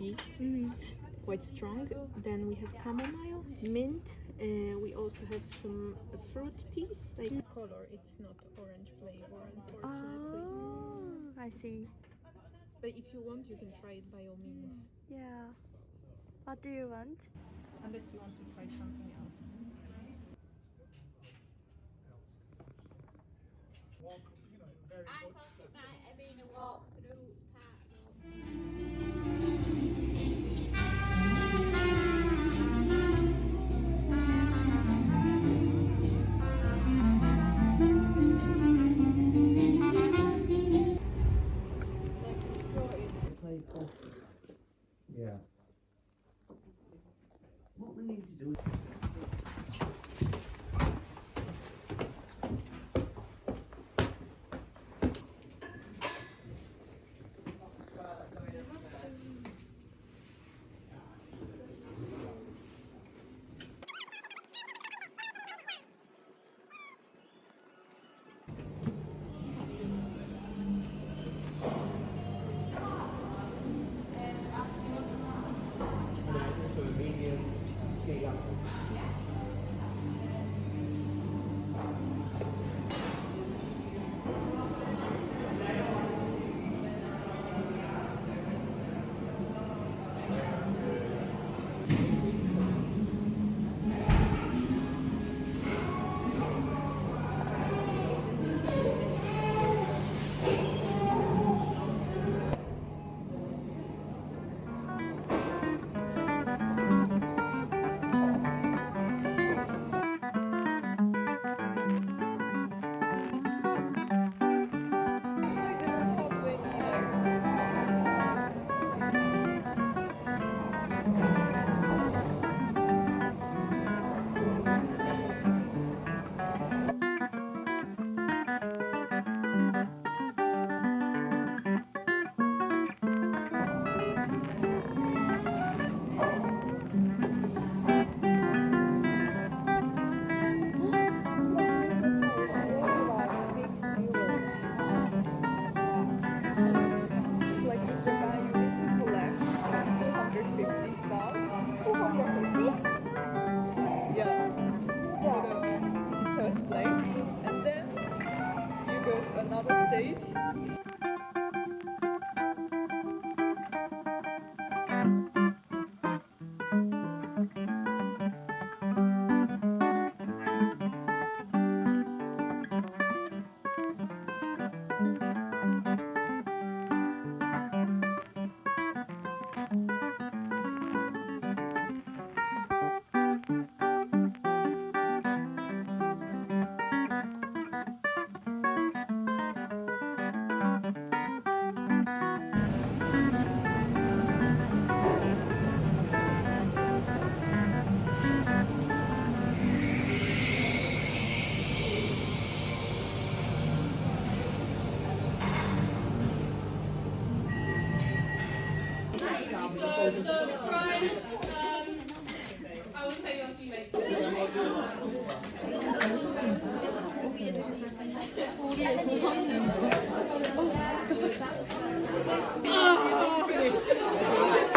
teas, quite strong. Then we have chamomile, mint. We also have some fruit teas, like color. It's not orange flavor, unfortunately. Oh, I see. But if you want, you can try it by all means. Yeah. What do you want? Unless you want to try something else. I thought it might have been a walk through Park. Play golf. Yeah. What we need to do is to a medium scale. Like in Japan, you need to collect 250 stars. 250? Yeah, for the first place. And then you go to another stage. So, Brian, I will tell you what you make. Oh,